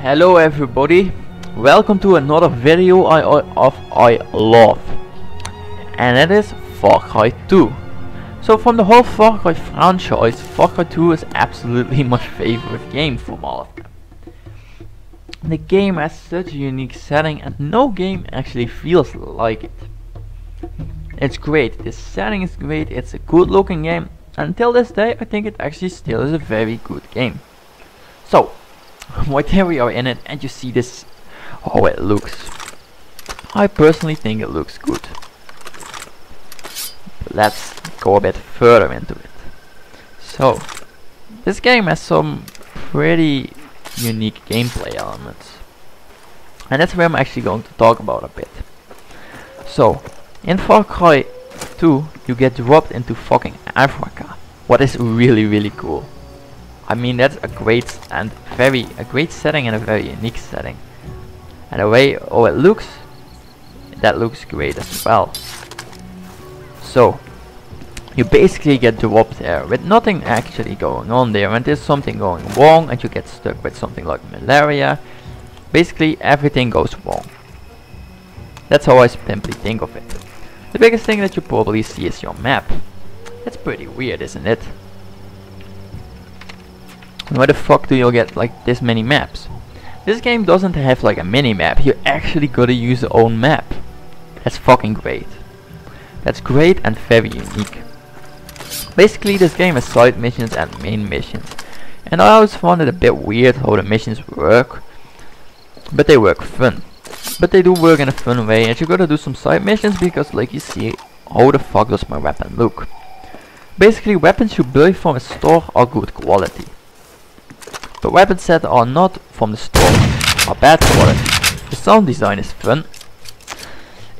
Hello everybody, welcome to another video I love, and that is Far Cry 2. So from the whole Far Cry franchise, Far Cry 2 is absolutely my favorite game from all of them. The game has such a unique setting and no game actually feels like it. It's great, the setting is great, it's a good looking game. Until this day I think it actually still is a very good game. So, right there we are in it, and you see this, how it looks. I personally think it looks good. But let's go a bit further into it. So, this game has some pretty unique gameplay elements. And that's where I'm actually going to talk about a bit. So, in Far Cry 2, you get dropped into fucking Africa. What is really cool. I mean, that's a great setting and a very unique setting. And the way it looks, that looks great as well. So, you basically get dropped there with nothing actually going on there, and there's something going wrong and you get stuck with something like malaria. Basically everything goes wrong. That's how I simply think of it. The biggest thing that you probably see is your map. That's pretty weird, isn't it? Where the fuck do you get like this many maps? This game doesn't have like a mini map, you actually gotta use your own map. That's fucking great. That's great and very unique. Basically this game has side missions and main missions. And I always found it a bit weird how the missions work. But they work fun. But they do work in a fun way, and you gotta do some side missions because, like you see, how the fuck does my weapon look? Basically weapons you buy from a store are good quality. But weapons that are not from the store are bad quality. The sound design is fun.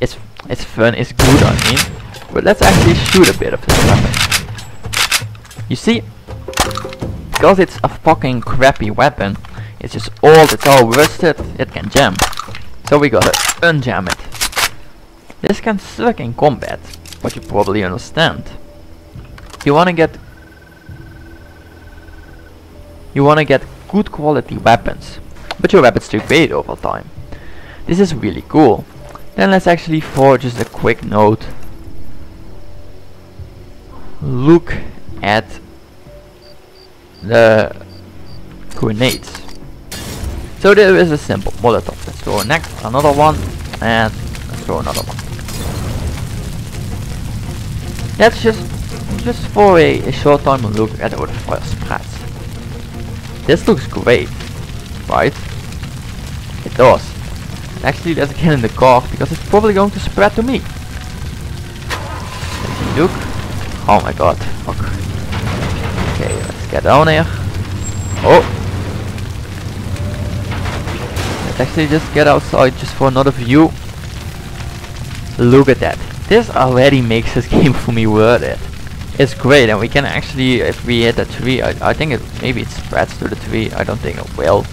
It's fun, it's good I mean. But let's actually shoot a bit of this weapon. You see, because it's a fucking crappy weapon, it's just old, it's all rusted, it can jam. So we gotta unjam it. This can suck in combat, but you probably understand. You wanna get good quality weapons, but your weapons degrade over time. This is really cool. Then let's actually, for just a quick note, look at the grenades. So there is a simple Molotov. Let's throw another one, and let's throw another one. That's just for a short time look at how the fire spreads. This looks great, right? It does. And actually let's get in the car because it's probably going to spread to me. Let's look. Oh my god, fuck. Okay, let's get down here. Oh! Let's actually just get outside just for another view. Look at that. This already makes this game for me worth it. It's great, and we can actually, if we hit a tree, I think maybe it spreads to the tree. I don't think it will,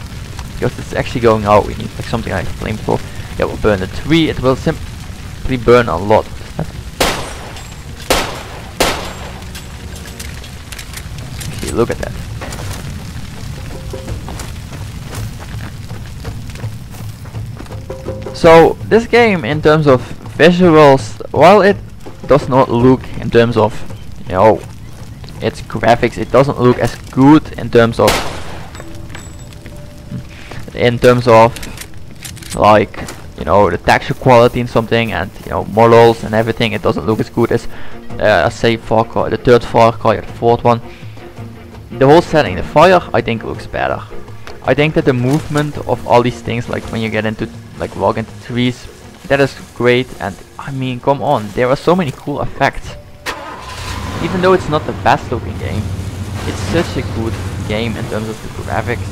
because it's actually going out. We need like something like flamethrower. It will burn the tree. It will simply burn a lot. Okay, look at that. So this game, in terms of visuals, while it does not look in terms of, you know, its graphics, it doesn't look as good in terms of like, you know, the texture quality and something, and you know, models and everything. It doesn't look as good as say Far Cry, the third Far Cry, or the fourth one. The whole setting, the fire, I think looks better. I think that the movement of all these things, like when you get into, like walk into trees, that is great. And I mean, come on, there are so many cool effects. Even though it's not the best looking game, it's such a good game in terms of the graphics.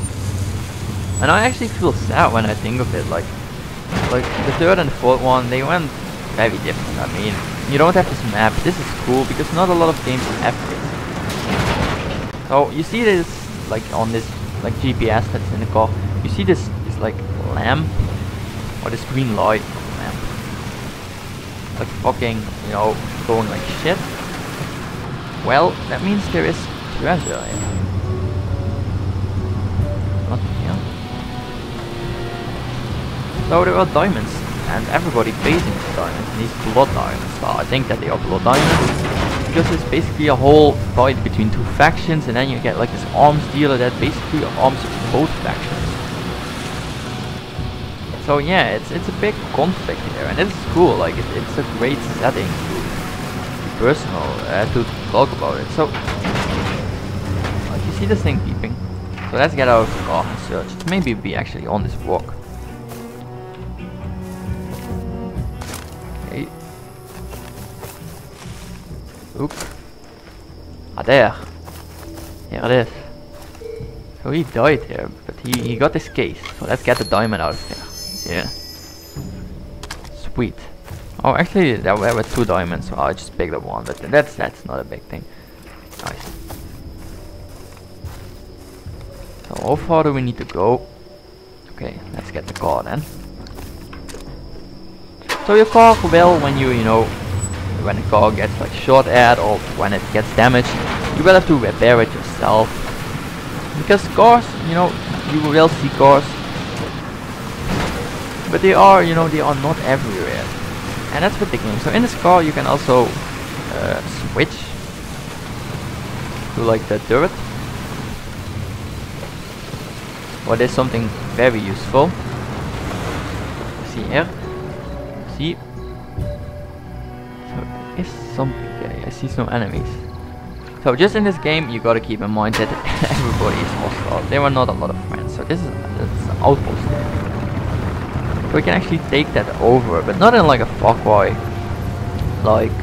And I actually feel sad when I think of it, like the third and the fourth one, they went very different. I mean, you don't have this map. This is cool because not a lot of games have it. So you see this, like on this like GPS that's in the car, you see this like lamp, or this green light lamp, like fucking, you know, going like shit. Well, that means there is treasure here. What the hell? So there are diamonds, and everybody pays into diamonds, and these blood diamonds. Well, I think that they are blood diamonds, because it's basically a whole fight between two factions, and then you get like this arms dealer that basically arms both factions. So yeah, it's a big conflict here, and it's cool. Like it's a great setting to be personal, to talk about it. So you see this thing beeping. So let's get out of the car and search. It maybe be actually on this rock. Okay. Look. Ah, there. Here it is. So he died here, but he got his case. So let's get the diamond out of there. Yeah. Sweet. Oh, actually, there were 2 diamonds, so I just picked up one, but that's not a big thing. Nice. So how far do we need to go? Okay, let's get the car then. So your car will, when you know, when the car gets like shot at or when it gets damaged, you will have to repair it yourself. Because cars, you know, you will see cars. But they are, you know, they are not everywhere, and that's with the game. So in this car you can also switch to like the turret. What is something very useful. See here. See. So there is something there. I see some enemies. So just in this game you gotta keep in mind that everybody is hostile. There are not a lot of friends. So this is an outpost there. We can actually take that over, but not in like a Far Cry like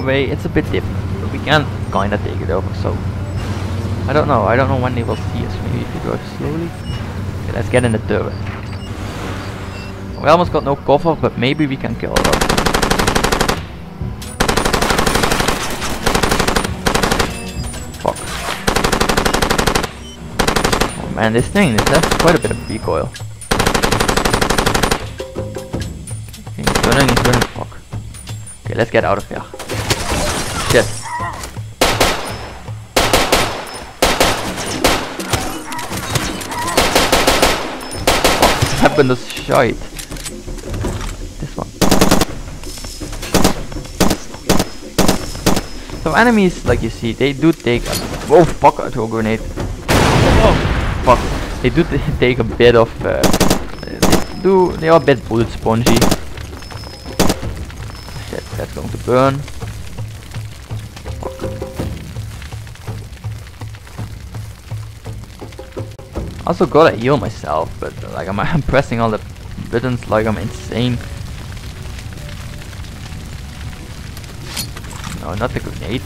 way. It's a bit different, but we can kinda take it over. So I don't know when they will see us. Maybe if we drive slowly. Okay, let's get in the turret. We almost got no cover, but maybe we can kill it off. Fuck. Oh man, this thing has quite a bit of recoil. He's running, fuck. Okay, let's get out of here. Shit. Fuck, this weapon is shite. This one. So enemies, like you see, they do take a... Oh fuck, I threw a grenade. Oh fuck. They do take a bit of... they are a bit bullet spongy. That's going to burn. Also gotta heal myself, but like I'm pressing all the buttons like I'm insane. No, not the grenade.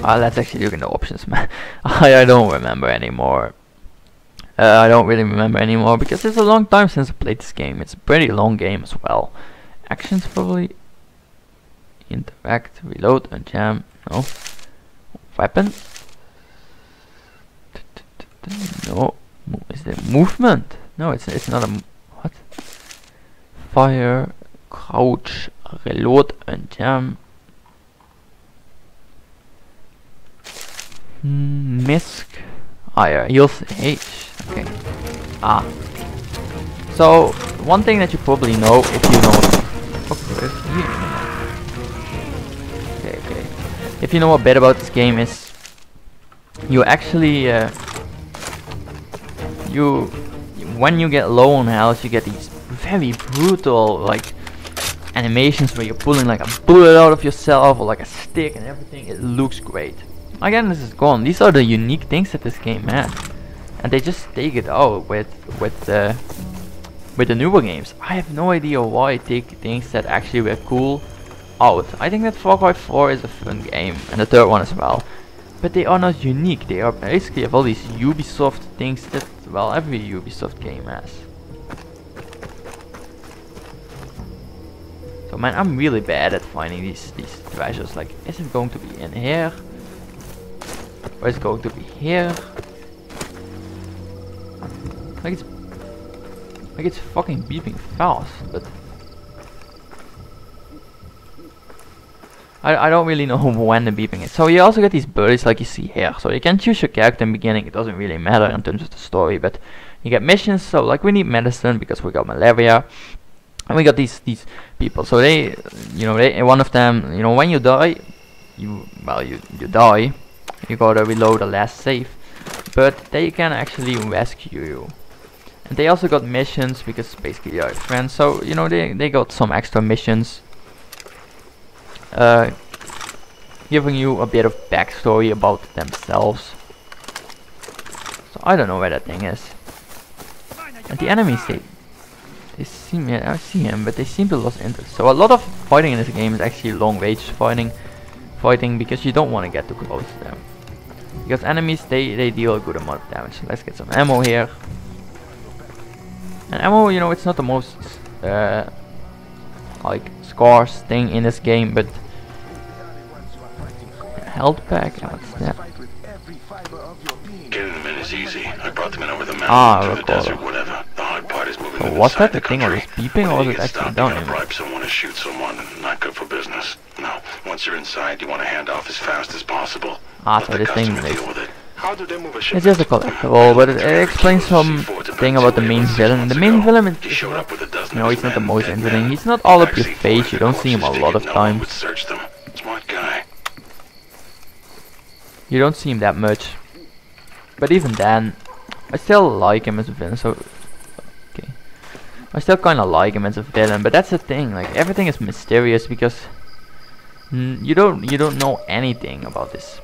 Let's actually look in the options, man. I don't remember anymore. I don't really remember anymore because it's a long time since I played this game. It's a pretty long game as well. Actions probably. Interact, reload, and jam. No. Weapon. No. Is there movement? No, it's not a. What? Fire, crouch, reload, and jam. Misc. Ah, yeah, heals H. Okay. Ah. So one thing that you probably know if you know. Okay. If you know a bit about this game is you actually when you get low on health you get these very brutal like animations where you're pulling like a bullet out of yourself or like a stick and everything. It looks great. Again, this is gone. These are the unique things that this game has, and they just take it out with the newer games. I have no idea why they take things that actually were cool out. I think that Far Cry 4 is a fun game, and the third one as well. But they are not unique. They are basically have all these Ubisoft things that, well, every Ubisoft game has. So man, I'm really bad at finding these treasures. Like, is it going to be in here? Or is it going to be here? Like it's fucking beeping fast, but I don't really know when the beeping is. So you also get these birdies like you see here. So you can choose your character in the beginning. It doesn't really matter in terms of the story, but you get missions. So like we need medicine because we got malaria, and we got these people. So they, you know, one of them, you know, when you die, you die. You gotta reload the last save, but they can actually rescue you. And they also got missions because basically you're friends. So you know they got some extra missions. Giving you a bit of backstory about themselves. So I don't know where that thing is. And the enemies, they seem, yeah, I see him, but they seem to lose interest. So a lot of fighting in this game is actually long range fighting because you don't want to get too close to them. Because enemies, they deal a good amount of damage. So let's get some ammo here. And ammo, you know, it's not the most like scarce thing in this game, but health pack, what's that? Getting them in is easy. I brought them in over the mountain, through the desert, whatever. The hard part is moving them was that inside the thing, or was beeping, or was it actually down here? Bribe someone to shoot someone, not good for business. No, once you're inside, you want to hand off as fast as possible. So this thing is, How do they move a ship? it's just a collectible, but it explains something about the main villain. The main villain is, you know, he's not the most interesting. He's not all up your face. You don't see him a lot of times. Smart guy. You don't see him that much. But even then, I still like him as a villain. So, okay, I still kind of like him as a villain. But that's the thing. Like everything is mysterious because you don't know anything about this.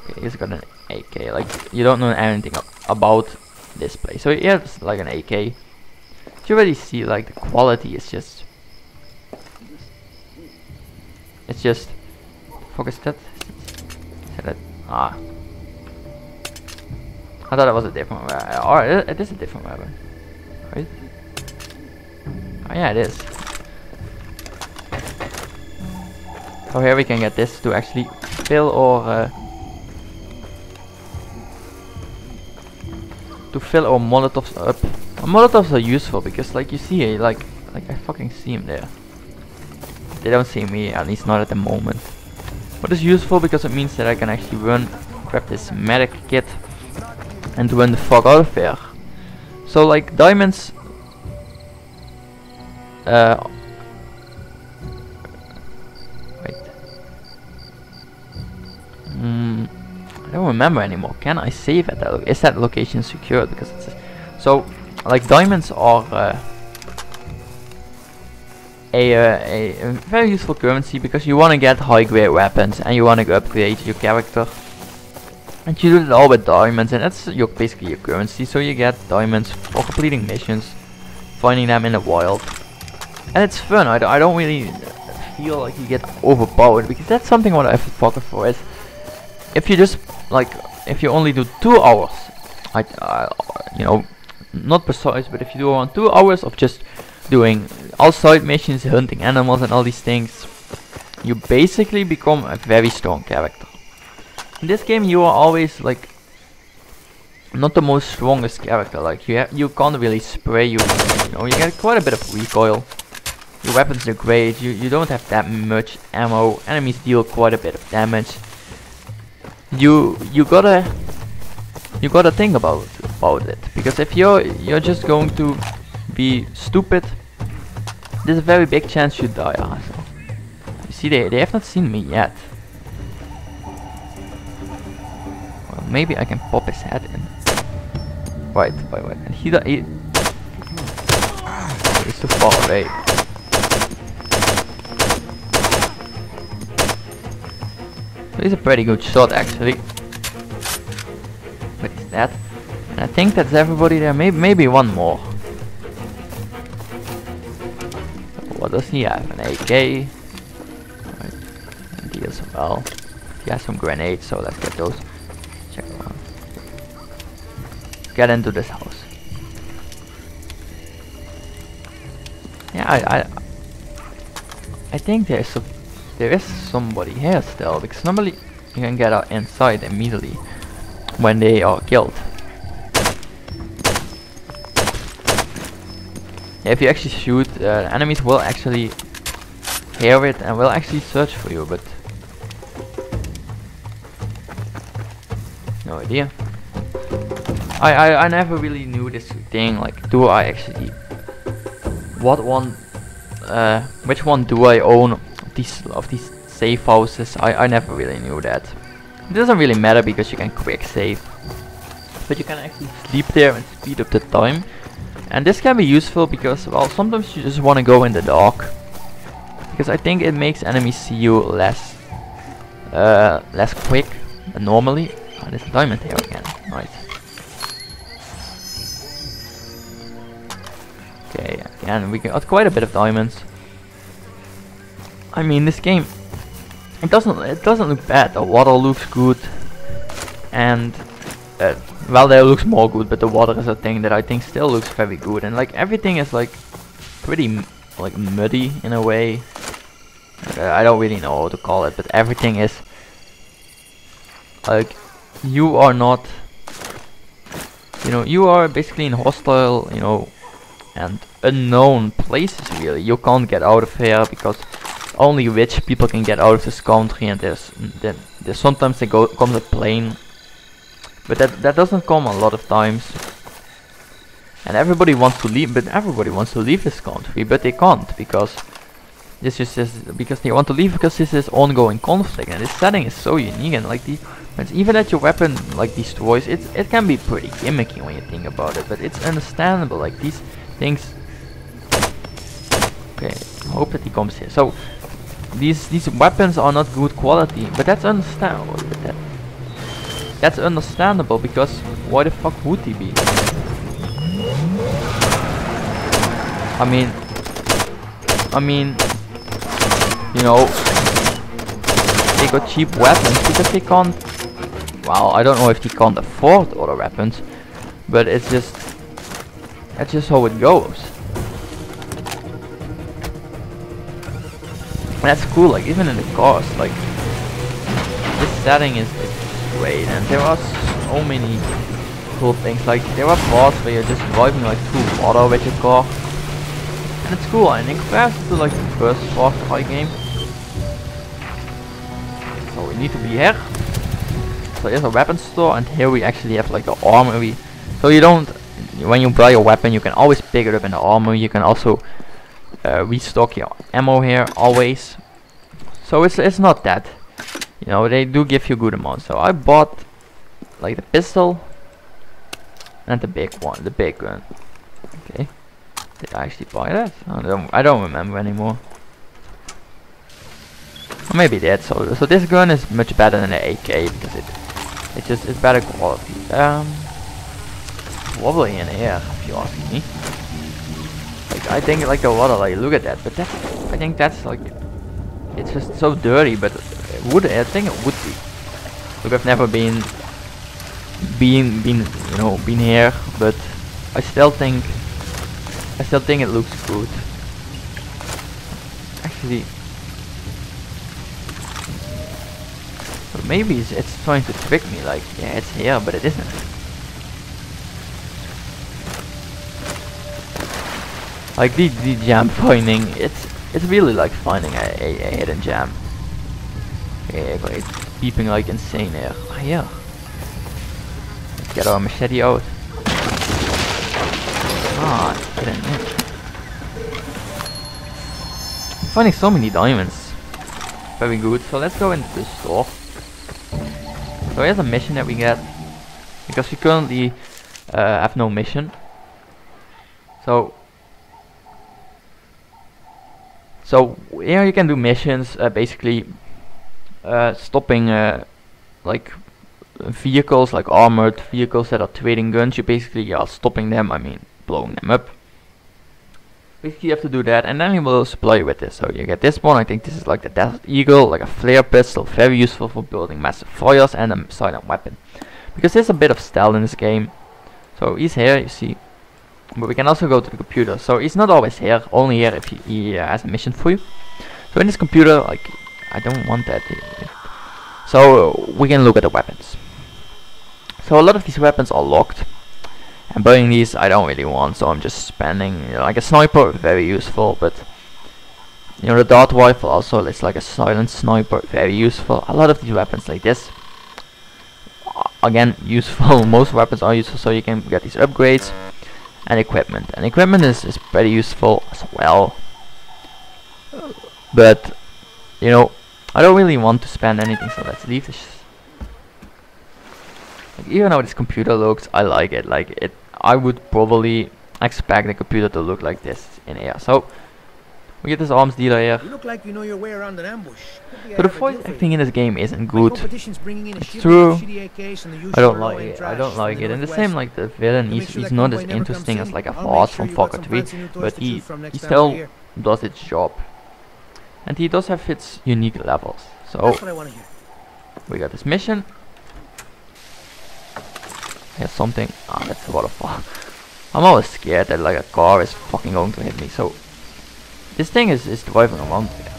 Okay, he's got an AK. Like you don't know anything about this place. So yeah, it's like an AK. You already see like the quality is just. It's just. Focus that. Is that? Ah. I thought it was a different weapon. Or it is a different weapon. Right? Oh yeah, it is. So here we can get this to actually fill our molotovs up. Molotovs are useful because like you see like I fucking see him there. They don't see me, at least not at the moment. But it's useful because it means that I can actually grab this medic kit and run the fuck out of there. So like diamonds wait. I don't remember anymore. Can I save at that? Is that location secured? Because it's so like diamonds are a very useful currency because you want to get high grade weapons and you want to upgrade your character, and you do it all with diamonds, and that's basically your currency. So you get diamonds for completing missions, finding them in the wild, and it's fun. I don't really feel like you get overpowered because that's something what I've focused for is if you just like if you only do 2 hours, you know, not precise, but if you do around 2 hours of just doing all side missions, hunting animals and all these things, you basically become a very strong character. In this game you are always like not the most strongest character. Like you can't really spray, you know, you get quite a bit of recoil. Your weapons are great, you don't have that much ammo, enemies deal quite a bit of damage. You gotta think about it, because if you're just going to be stupid, there's a very big chance you die. So you see, they have not seen me yet. Well, maybe I can pop his head in. Wait, and he's too far away. So he's a pretty good shot actually. What is that? And I think that's everybody there. Maybe one more. What does he have? An AK. Right. And he as well. He has some grenades, so let's get those. Check them out. Get into this house. Yeah, I think there is somebody here still, because normally you can get out inside immediately when they are killed. If you actually shoot, enemies will actually hear it and will actually search for you, but No idea. I never really knew this thing, like, do I actually, which one do I own of these safe houses? I never really knew that. It doesn't really matter because you can quick save, but you can actually sleep there and speed up the time. And this can be useful because, well, sometimes you just want to go in the dark, because I think it makes enemies see you less quick than normally. Oh, there's a diamond here again. Nice. Okay, again we got quite a bit of diamonds. I mean, this game, it doesn't look bad. The water looks good, and well, there looks more good, but the water is a thing that I think still looks very good, and like everything is like pretty like muddy in a way. I don't really know how to call it, but everything is like, you are not, you know, you are basically in hostile, you know, and unknown places really. You can't get out of here because only rich people can get out of this country, and there's sometimes comes a plane, but that doesn't come a lot of times. And everybody wants to leave, this country, but they can't because this is because they want to leave because this is ongoing conflict, and this setting is so unique, and like even that your weapon like destroys, it can be pretty gimmicky when you think about it, but it's understandable. Like these things. Okay, I hope that he comes here. So these weapons are not good quality, but that's understandable. That's understandable because why the fuck would he be? I mean, you know, they got cheap weapons because they can't. Well, I don't know if they can't afford other weapons, but that's just how it goes. And that's cool. Like even in the cars, like this setting is great, and there are so many cool things. Like there are parts where you're just driving like through water with your car. And it's cool, and in comparison to like the first Far Cry game. So we need to be here. So here's a weapon store, and here we actually have like the armory. So you don't, when you buy a weapon, you can always pick it up in the armory. You can also restock your ammo here always. So it's not that, you know, they do give you good amount. So I bought like the pistol and the big one, the big gun. Okay. Did I actually buy that? I don't remember anymore. Or maybe I did. So this gun is much better than the AK because it's better quality. Wobbly in the air, if you ask me. Like I think like the water, like look at that. But I think that's like, it's just so dirty. But I think it would be. Look, I've never been here, but I still think it looks good. Actually, but maybe it's trying to trick me. Like, yeah, it's here, but it isn't. Like the gem finding, it's really like finding a hidden gem. Okay, it's beeping like insane here. Oh, yeah. Let's get our machete out. Ah, get in there. I'm finding so many diamonds. Very good. So let's go into the store. So here's a mission that we get, because we currently have no mission. So here you can do missions, basically stopping like vehicles, like armored vehicles that are trading guns. You basically are stopping them, I mean blowing them up. Basically you have to do that, and then he will supply you with this. So you get this one. I think this is like the Desert Eagle, like a flare pistol, very useful for building massive fires, and a silent weapon, because there's a bit of stealth in this game. So he's here, you see, but we can also go to the computer. So he's not always here, only here if he has a mission for you. So in this computer, like, I don't want that. So we can look at the weapons. So a lot of these weapons are locked, and buying these I don't really want, so I'm just spending, you know, like a sniper, very useful, but you know, the dart rifle also, it's like a silent sniper, very useful. A lot of these weapons like this again useful. Most weapons are useful, so you can get these upgrades and equipment. And equipment is pretty useful as well. But you know, I don't really want to spend anything, so let's leave this. Like, even how this computer looks, I like it. Like it, I would probably expect the computer to look like this in AR. So we get this arms dealer here. You look like you know your way around an ambush. But the voice acting in this game isn't good. It's true. I don't like it. I don't like it. And the same like the villain, he's not as interesting as like a boss from Far Cry 3, but he still does its job. And he does have its unique levels. So we got this mission. Here's something. Ah, that's a waterfall. I'm always scared that like a car is fucking going to hit me. So this thing is driving around there.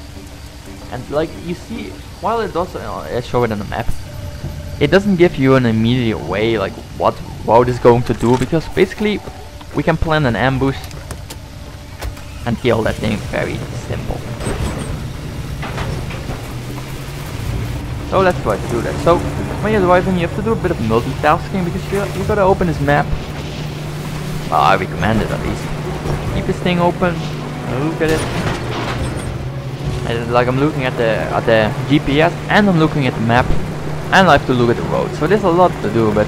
And like you see, while it does show it on the map, it doesn't give you an immediate way like what route is going to do, because basically we can plan an ambush and kill that thing very simple. So let's try to do that. So when you're driving, you have to do a bit of multitasking, because you gotta open this map. Well, I recommend it at least. Keep this thing open. Look at it. And like I'm looking at the GPS, and I'm looking at the map, and I have to look at the road. So there's a lot to do, but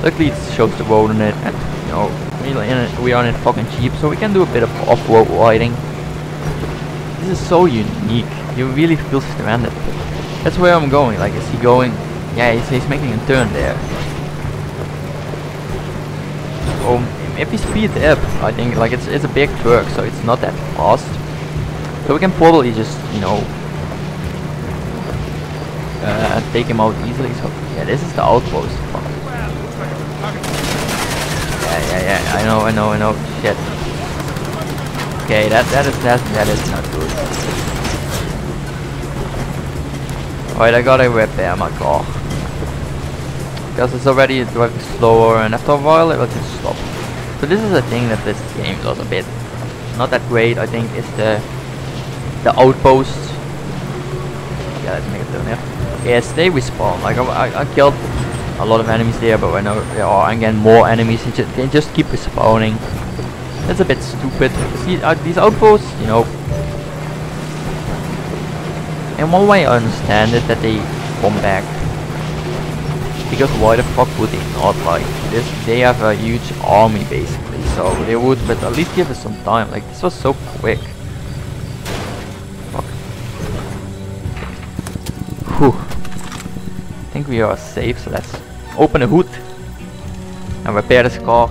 luckily it shows the road on it, and you know we are in it fucking cheap, so we can do a bit of off-road riding. This is so unique. You really feel stranded. That's where I'm going. Like, is he going? Yeah, he's making a turn there. Oh, if we speed up, I think like it's a big truck, so it's not that fast. So we can probably just, you know, take him out easily. So yeah, this is the outpost. Fuck. Yeah. I know. Shit. Okay, that is not good. Alright, I gotta repair my car. Because it's already driving slower, and after a while it will just stop. So this is a thing that this game does a bit not that great, I think, is the outposts. Yeah, let's make a turn here. Yes, they respawn. Like I killed a lot of enemies there, but when there are again more enemies, they just keep respawning. That's a bit stupid. See, these outposts, you know, in one way I understand it that they come back, because why the fuck would they not? Like this, they have a huge army basically, so they would, but at least give us some time. Like this was so quick. Fuck. Whew. I think we are safe, so let's open the hood and repair this car.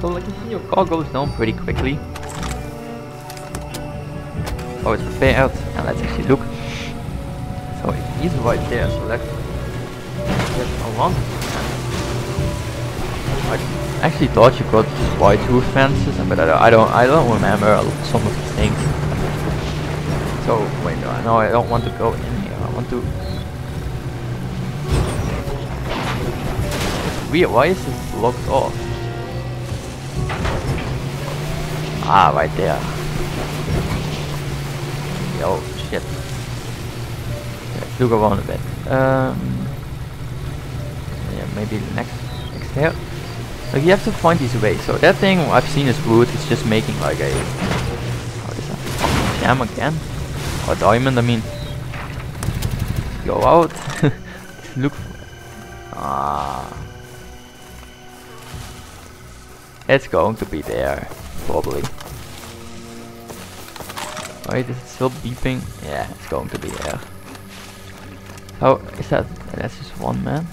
So like you see, your car goes down pretty quickly. Oh, it's repaired, and let's actually look. So he's right there, so let's get along. I actually thought you got white roof fences, but I don't remember some of these things. So wait, no, I don't want to go in here. I want to. It's weird. Why is this locked off? Ah, right there. Oh shit. Let's look around a bit. Yeah, maybe next here. Like you have to find these ways. So that thing I've seen is wood. It's just making like a. What is that? Fucking gem again? Or diamond? I mean. Go out. Look. Ah. It's going to be there, probably. Wait, is it still beeping? Yeah, it's going to be there. Oh, is that? That's just one man.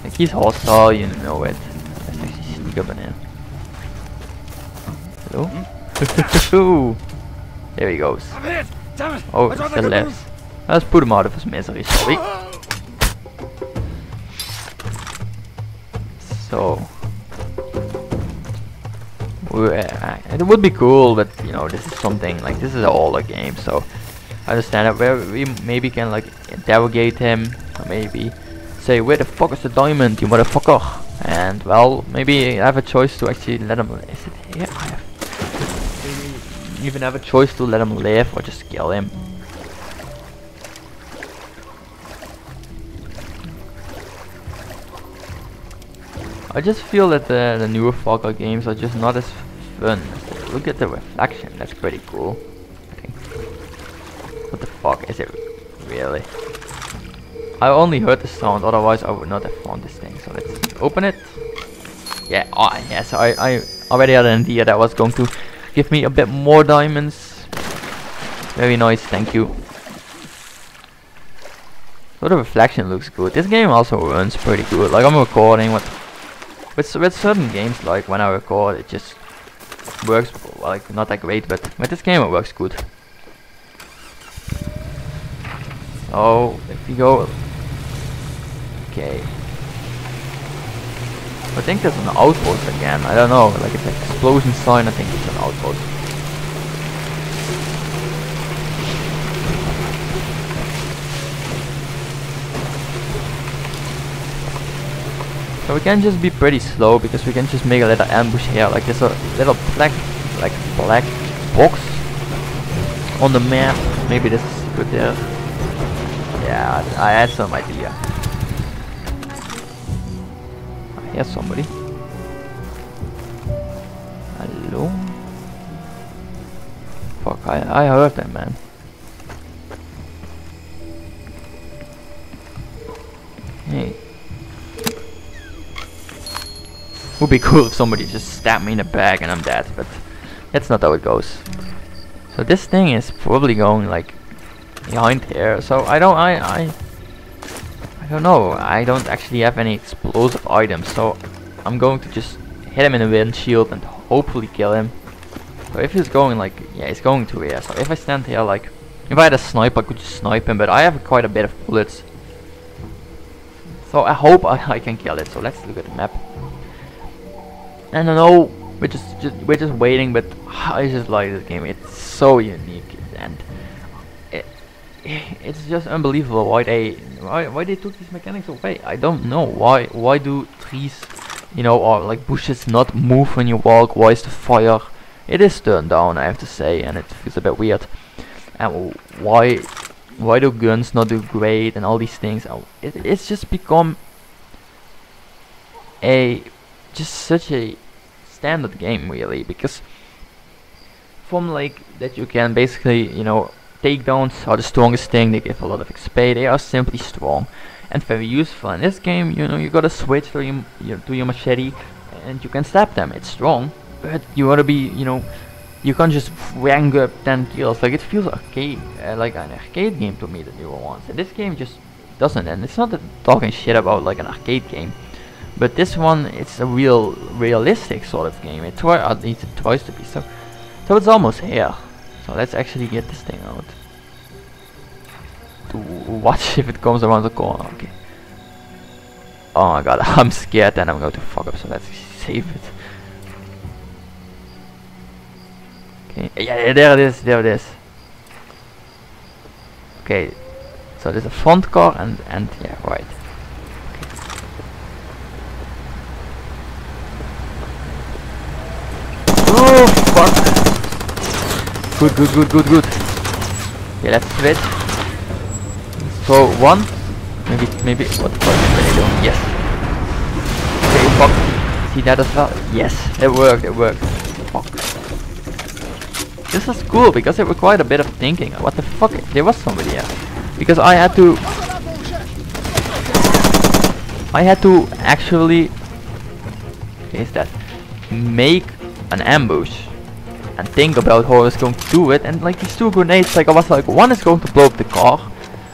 Like he's hostile, you know it. Let's actually sneak up on him. Hello? There he goes. Oh, it's still left. Let's put him out of his misery, shall we? So it would be cool, but you know, this is something like this is an older game, so I understand that where we maybe can like interrogate him, or maybe say, where the fuck is the diamond, you motherfucker? And well, maybe I have a choice to actually let him. Is it here? I have. even have a choice to let him live or just kill him. I just feel that the newer Far Cry games are just not as fun. Look at the reflection, that's pretty cool. I think. What the fuck is it really? I only heard the sound, otherwise I would not have found this thing. So let's open it. Yeah, oh yes, I already had an idea that was going to give me a bit more diamonds. Very nice, thank you. So the reflection looks good. This game also runs pretty good. Like I'm recording with certain games, like when I record it just works like not that great, but with this game it works good. So if you go, okay, I think there's an outpost again. I don't know, like it's an explosion sign. I think it's an outpost. So we can just be pretty slow because we can just make a little ambush here. Like there's a little black box on the map. Maybe this is good there. Yeah, I had some idea. I hear somebody. Hello? Fuck, I heard them, man. Hey. Would be cool if somebody just stabbed me in the back and I'm dead, but that's not how it goes. So this thing is probably going like behind here. So I don't know. I don't actually have any explosive items, so I'm going to just hit him in the windshield and hopefully kill him. So if he's going like, yeah, he's going to here. So if I stand here, like, if I had a sniper, I could just snipe him, but I have quite a bit of bullets. So I hope I can kill it. So let's look at the map. And I know we're just waiting, but I just like this game. It's so unique and it's just unbelievable why they took these mechanics away. I don't know why do trees, you know, or like bushes not move when you walk? Why is the fire? It is turned down, I have to say, and it feels a bit weird. And why do guns not do great and all these things? It's just become just such a standard game, really, because from like that you can basically, you know, takedowns are the strongest thing. They give a lot of XP. They are simply strong and very useful. In this game, you know, you gotta switch to your machete and you can stab them. It's strong, but you gotta be, you know, you can't just rank up 10 kills. Like it feels arcade, like an arcade game to me, the newer ones. And this game just doesn't. And it's not talking shit about like an arcade game. But this one, it's a realistic sort of game. At least it tries to be. So it's almost here. So let's actually get this thing out. To watch if it comes around the corner. Okay. Oh my god, I'm scared and I'm going to fuck up. So let's save it. Okay. Yeah, there it is. There it is. Okay. So there's a front car and yeah, right. Oh fuck! Good. Okay, let's switch. So one, maybe. What the fuck are they doing? Yes. Okay, fuck. See that as well? Yes, it worked. Fuck. This is cool because it required a bit of thinking. What the fuck? There was somebody here. Because I had to actually. Okay, is that make an ambush and think about how I was going to do it, and like these two grenades, like I was like, one is going to blow up the car,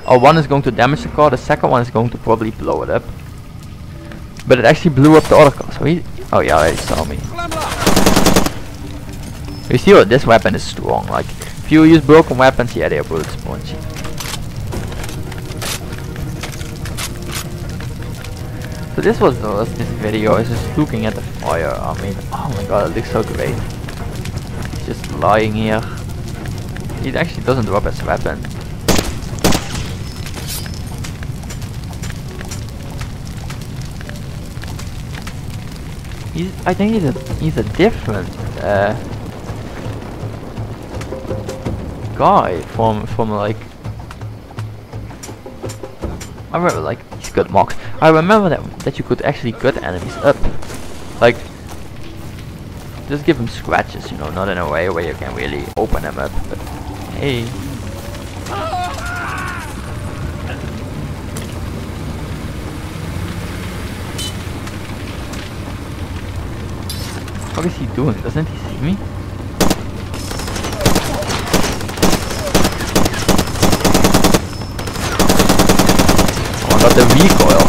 or one is going to damage the car, the second one is going to probably blow it up, but it actually blew up the other car. So he, oh yeah, already saw me. You see what, this weapon is strong. Like if you use broken weapons, yeah, they are bullet spongy. So this was this video. I was just looking at the fire. I mean, oh my god, it looks so great. He's just lying here. He actually doesn't drop his weapon. I think he's a different guy from like, I remember like these gut mocks. I remember that you could actually gut enemies up, like just give them scratches, you know, not in a way where you can really open them up. But hey, what is he doing? Doesn't he see me? Got the recoil.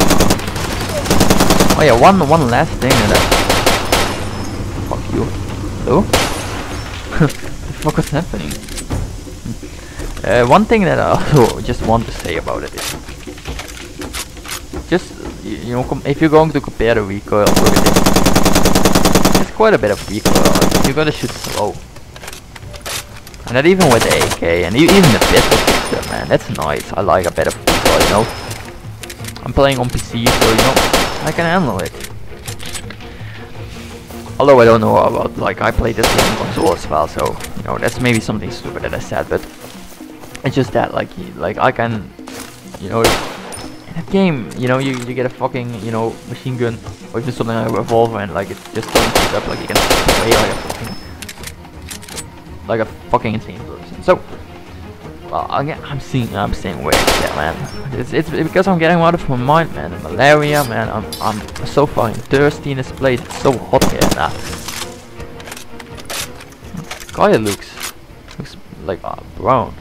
Oh yeah, one last thing that fuck you. Hello? What the fuck is happening? One thing that I also just want to say about it is just you know, if you're going to compare the recoil with it, there's quite a bit of recoil. You gotta shoot slow. And not even with the AK and even the pistol picture, man, that's nice. I like a bit of recoil, you know. I'm playing on PC, so you know, I can handle it. Although I don't know about, like, I play this game on console as well, so you know, that's maybe something stupid that I said, but it's just that, like I can, you know, in that game, you know, you get a fucking, you know, machine gun or even something like a revolver, and like it just doesn't pick up, like you can play like a fucking insane person. So. Well, again, I'm saying weird shit, man. It's because I'm getting out of my mind, man. And malaria, man. I'm so fucking thirsty in this place. It's so hot here now. This guy looks like brown.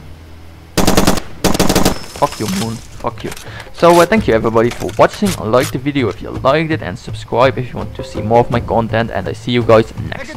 Fuck you, Moon. Fuck you. So thank you everybody for watching. Like the video if you liked it, and subscribe if you want to see more of my content. And I see you guys next.